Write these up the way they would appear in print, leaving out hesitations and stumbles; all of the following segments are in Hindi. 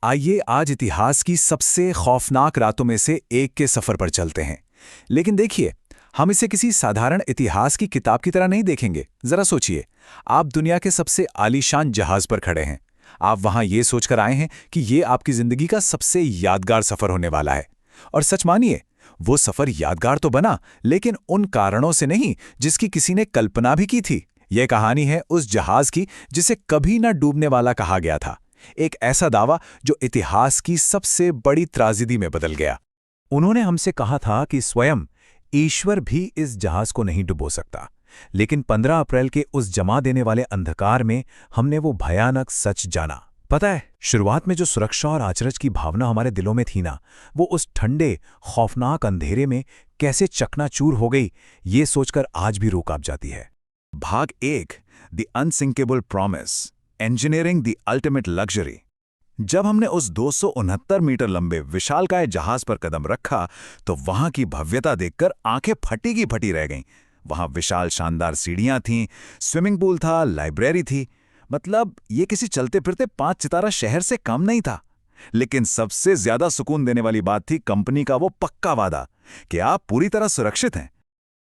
आइए आज इतिहास की सबसे खौफनाक रातों में से एक के सफर पर चलते हैं। लेकिन देखिए, हम इसे किसी साधारण इतिहास की किताब की तरह नहीं देखेंगे। जरा सोचिए, आप दुनिया के सबसे आलीशान जहाज पर खड़े हैं। आप वहां ये सोचकर आए हैं कि ये आपकी जिंदगी का सबसे यादगार सफर होने वाला है। और सच मानिए, वो सफर यादगार तो बना, लेकिन उन कारणों से नहीं जिसकी किसी ने कल्पना भी की थी। यह कहानी है उस जहाज की जिसे कभी न डूबने वाला कहा गया था। एक ऐसा दावा जो इतिहास की सबसे बड़ी त्राजिदी में बदल गया। उन्होंने हमसे कहा था कि स्वयं ईश्वर भी इस जहाज को नहीं डुबो सकता, लेकिन 15 अप्रैल के उस जमा देने वाले अंधकार में हमने वो भयानक सच जाना। पता है, शुरुआत में जो सुरक्षा और आचरज की भावना हमारे दिलों में थी ना, वो उस ठंडे खौफनाक अंधेरे में कैसे चकनाचूर हो गई, ये सोचकर आज भी रूह कांप जाती है। भाग 1, the unsinkable promise, engineering the ultimate luxury. जब हमने उस 269 मीटर लंबे विशालकाय जहाज पर कदम रखा तो वहां की भव्यता देखकर आंखें फटी की फटी रह गईं। वहां विशाल शानदार सीढ़ियां थीं, स्विमिंग पूल था, लाइब्रेरी थी। मतलब ये किसी चलते फिरते 5 सितारा शहर से कम नहीं था। लेकिन सबसे ज्यादा सुकून देने वाली बात थी कंपनी का वो पक्का वादा कि आप पूरी तरह सुरक्षित हैं।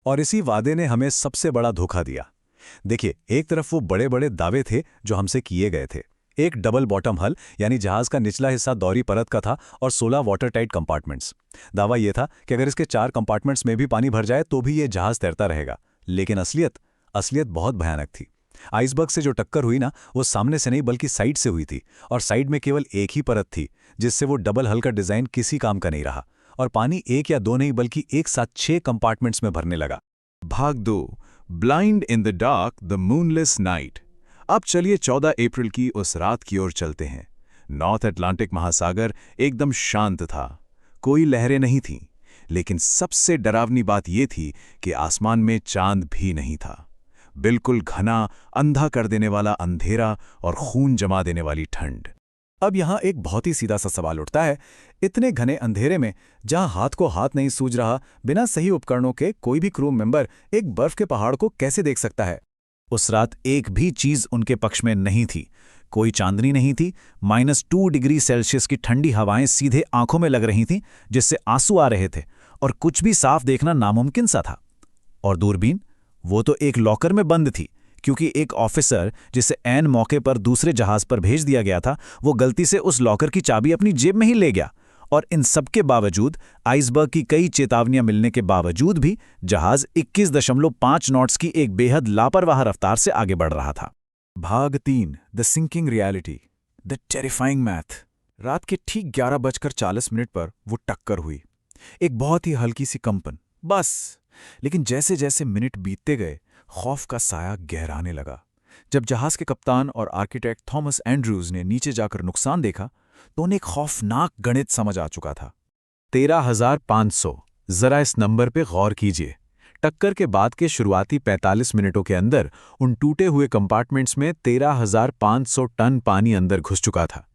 और इसी वादे ने हमें सबसे बड़ा धोखा दिया। देखिए, एक तरफ वो बड़े बड़े दावे थे जो हमसे किए गए थे। एक डबल बॉटम हल, यानी जहाज का निचला हिस्सा दोहरी परत का था, और 16 वाटर टाइट कंपार्टमेंट्स। दावा यह था कि अगर इसके 4 कंपार्टमेंट्स में भी पानी भर जाए तो भी ये जहाज तैरता रहेगा। लेकिन असलियत बहुत भयानक थी। आइसबर्ग से जो टक्कर हुई ना, वो सामने से नहीं बल्कि साइड से हुई थी। और साइड में केवल एक ही परत थी, जिससे वो डबल हल का डिजाइन किसी काम का नहीं रहा। और पानी 1 या 2 नहीं बल्कि एक साथ 6 कंपार्टमेंट्स में भरने लगा। भाग 2, blind in the dark, the moonless night. अब चलिए 14 अप्रैल की उस रात की ओर चलते हैं। नॉर्थ अटलांटिक महासागर एकदम शांत था, कोई लहरें नहीं थीं। लेकिन सबसे डरावनी बात यह थी कि आसमान में चांद भी नहीं था। बिल्कुल घना, अंधा कर देने वाला अंधेरा और खून जमा देने वाली ठंड। अब यहां एक बहुत ही सीधा सा सवाल उठता है, इतने घने अंधेरे में जहां हाथ को हाथ नहीं सूझ रहा, बिना सही उपकरणों के कोई भी क्रू मेंबर एक बर्फ के पहाड़ को कैसे देख सकता है? उस रात एक भी चीज उनके पक्ष में नहीं थी। कोई चांदनी नहीं थी, -2 डिग्री सेल्सियस की ठंडी हवाएं सीधे आंखों में लग रही थीं, जिससे आंसू आ रहे थे, और कुछ भी साफ देखना नामुमकिन सा था। और दूरबीन, वो तो एक लॉकर में बंद थी, क्योंकि एक ऑफिसर जिसे ऐन मौके पर दूसरे जहाज पर भेज दिया गया था, वो गलती से उस लॉकर की चाबी अपनी जेब में ही ले गया। और इन सब के बावजूद, आइसबर्ग की कई चेतावनियां मिलने के बावजूद भी, जहाज 21.5 नॉट्स की एक बेहद लापरवाह रफ्तार से आगे बढ़ रहा था। भाग 3, the sinking reality, the terrifying math. रात के ठीक 11:40 पर वो टक्कर हुई। एक बहुत ही हल्की सी कंपन, बस। लेकिन जैसे जैसे मिनट बीतते गए, खौफ का साया गहराने लगा। जब जहाज के कप्तान और आर्किटेक्ट थॉमस एंड्रूज ने नीचे जाकर नुकसान देखा, तो उन्हें एक खौफनाक गणित समझ आ चुका था। 13,500। जरा इस नंबर पे गौर कीजिए। टक्कर के बाद के शुरुआती 45 मिनटों के अंदर उन टूटे हुए कंपार्टमेंट्स में 13,500 टन पानी अंदर घुस चुका था।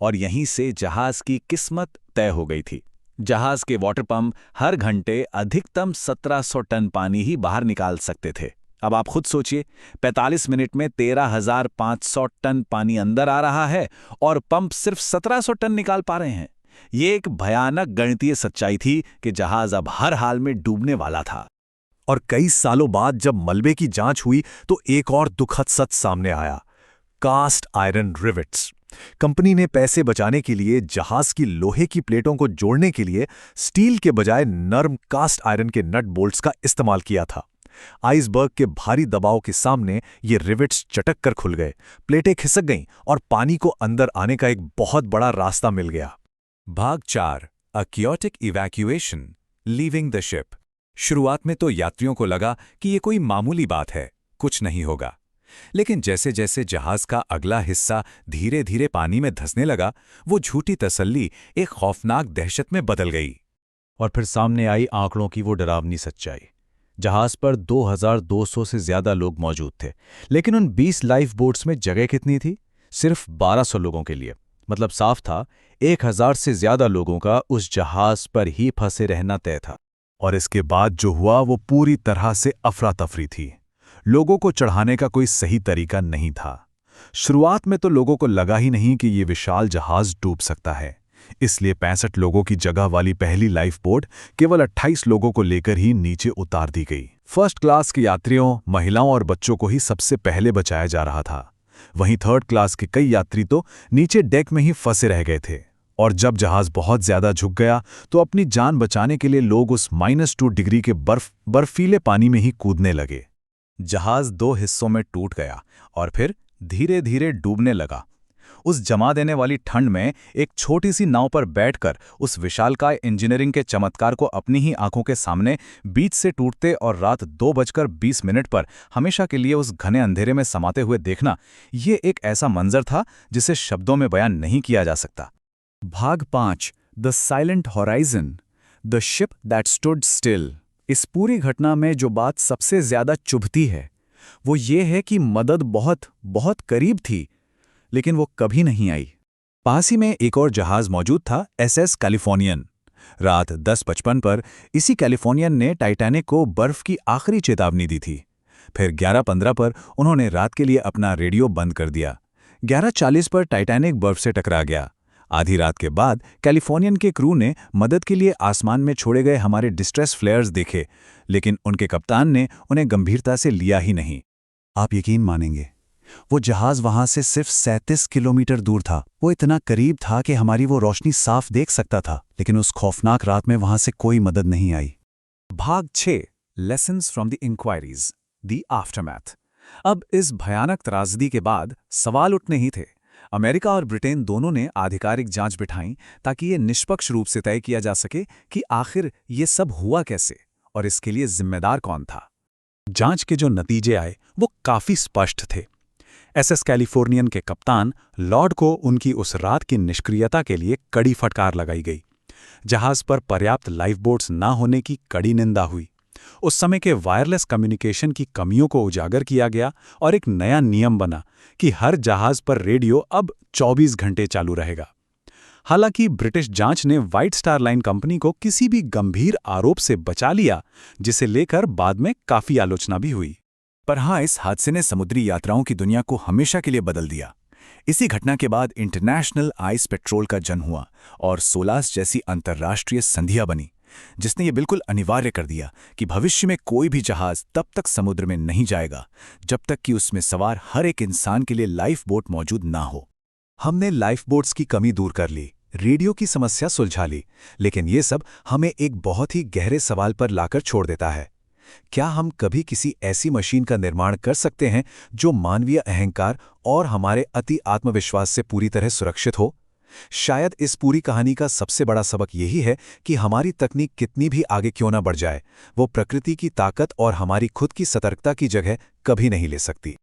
और यहीं से जहाज की किस्मत तय हो गई थी। जहाज के वाटर पंप हर घंटे अधिकतम 1700 टन पानी ही बाहर निकाल सकते थे। अब आप खुद सोचिए, 45 मिनट में 13,500 टन पानी अंदर आ रहा है और पंप सिर्फ 1700 टन निकाल पा रहे हैं। ये एक भयानक गणितीय सच्चाई थी कि जहाज अब हर हाल में डूबने वाला था। और कई सालों बाद जब मलबे की जांच हुई तो एक और दुखद सच सामने आया, कास्ट आयरन रिवेट्स। कंपनी ने पैसे बचाने के लिए जहाज की लोहे की प्लेटों को जोड़ने के लिए स्टील के बजाय नर्म कास्ट आयरन के नट बोल्ट्स का इस्तेमाल किया था। आइसबर्ग के भारी दबाव के सामने ये रिवेट्स चटक कर खुल गए, प्लेटें खिसक गईं और पानी को अंदर आने का एक बहुत बड़ा रास्ता मिल गया। भाग 4, a chaotic evacuation, leaving the ship. शुरुआत में तो यात्रियों को लगा कि ये कोई मामूली बात है, कुछ नहीं होगा। लेकिन जैसे जैसे जहाज का अगला हिस्सा धीरे धीरे पानी में धंसने लगा, वो झूठी तसल्ली एक खौफनाक दहशत में बदल गई। और फिर सामने आई आंकड़ों की वो डरावनी सच्चाई। जहाज पर 2200 से ज्यादा लोग मौजूद थे, लेकिन उन 20 लाइफ बोट्स में जगह कितनी थी? सिर्फ 1200 लोगों के लिए। मतलब साफ था, 1000 से ज्यादा लोगों का उस जहाज पर ही फंसे रहना तय था। और इसके बाद जो हुआ वो पूरी तरह से अफरा तफरी थी। लोगों को चढ़ाने का कोई सही तरीका नहीं था। शुरुआत में तो लोगों को लगा ही नहीं कि ये विशाल जहाज डूब सकता है। इसलिए 65 लोगों की जगह वाली पहली लाइफ बोट केवल 28 लोगों को लेकर ही नीचे उतार दी गई। फर्स्ट क्लास के यात्रियों, महिलाओं और बच्चों को ही सबसे पहले बचाया जा रहा था। वहीं थर्ड क्लास के कई यात्री तो नीचे डेक में ही फंसे रह गए थे। और जब जहाज बहुत ज्यादा झुक गया तो अपनी जान बचाने के लिए लोग उस -2 डिग्री के बर्फीले पानी में ही कूदने लगे। जहाज 2 हिस्सों में टूट गया और फिर धीरे धीरे डूबने लगा। उस जमा देने वाली ठंड में एक छोटी सी नाव पर बैठकर उस विशालकाय इंजीनियरिंग के चमत्कार को अपनी ही आंखों के सामने बीच से टूटते और रात 2:20 पर हमेशा के लिए उस घने अंधेरे में समाते हुए देखना, ये एक ऐसा मंजर था जिसे शब्दों में बयान नहीं किया जा सकता। भाग 5, the silent horizon, the ship that stood still. इस पूरी घटना में जो बात सबसे ज्यादा चुभती है वो ये है कि मदद बहुत बहुत करीब थी, लेकिन वो कभी नहीं आई। पास ही में एक और जहाज मौजूद था, SS कैलिफोर्नियन। रात 10:55 पर इसी कैलिफोर्नियन ने टाइटैनिक को बर्फ की आखिरी चेतावनी दी थी। फिर 11:15 पर उन्होंने रात के लिए अपना रेडियो बंद कर दिया। 11:40 पर टाइटैनिक बर्फ से टकरा गया। आधी रात के बाद कैलिफोर्नियन के क्रू ने मदद के लिए आसमान में छोड़े गए हमारे डिस्ट्रेस फ्लेयर्स देखे, लेकिन उनके कप्तान ने उन्हें गंभीरता से लिया ही नहीं। आप यकीन मानेंगे, वो जहाज वहां से सिर्फ 37 किलोमीटर दूर था। वो इतना करीब था कि हमारी वो रोशनी साफ देख सकता था, लेकिन उस खौफनाक रात में वहां से कोई मदद नहीं आई। भाग 6, lessons from the inquiries, the aftermath. अब इस भयानक त्रासदी के बाद सवाल उठने ही थे। अमेरिका और ब्रिटेन दोनों ने आधिकारिक जांच बिठाई ताकि ये निष्पक्ष रूप से तय किया जा सके कि आखिर ये सब हुआ कैसे और इसके लिए जिम्मेदार कौन था। जांच के जो नतीजे आए वो काफी स्पष्ट थे। SS कैलिफोर्नियन के कप्तान लॉर्ड को उनकी उस रात की निष्क्रियता के लिए कड़ी फटकार लगाई गई। जहाज पर पर्याप्त लाइफ बोट्स न होने की कड़ी निंदा हुई। उस समय के वायरलेस कम्युनिकेशन की कमियों को उजागर किया गया और एक नया नियम बना कि हर जहाज पर रेडियो अब 24 घंटे चालू रहेगा। हालांकि ब्रिटिश जांच ने व्हाइट स्टार लाइन कंपनी को किसी भी गंभीर आरोप से बचा लिया, जिसे लेकर बाद में काफी आलोचना भी हुई। पर हाँ, इस हादसे ने समुद्री यात्राओं की दुनिया को हमेशा के लिए बदल दिया। इसी घटना के बाद इंटरनेशनल आइस पेट्रोल का जन्म हुआ और सोलास जैसी अंतर्राष्ट्रीय संधियां बनी, जिसने ये बिल्कुल अनिवार्य कर दिया कि भविष्य में कोई भी जहाज तब तक समुद्र में नहीं जाएगा जब तक कि उसमें सवार हर एक इंसान के लिए लाइफ बोट मौजूद ना हो। हमने लाइफ बोट्स की कमी दूर कर ली, रेडियो की समस्या सुलझा ली, लेकिन ये सब हमें एक बहुत ही गहरे सवाल पर लाकर छोड़ देता है। क्या हम कभी किसी ऐसी मशीन का निर्माण कर सकते हैं जो मानवीय अहंकार और हमारे अति आत्मविश्वास से पूरी तरह सुरक्षित हो? शायद इस पूरी कहानी का सबसे बड़ा सबक यही है कि हमारी तकनीक कितनी भी आगे क्यों ना बढ़ जाए, वो प्रकृति की ताकत और हमारी खुद की सतर्कता की जगह कभी नहीं ले सकती।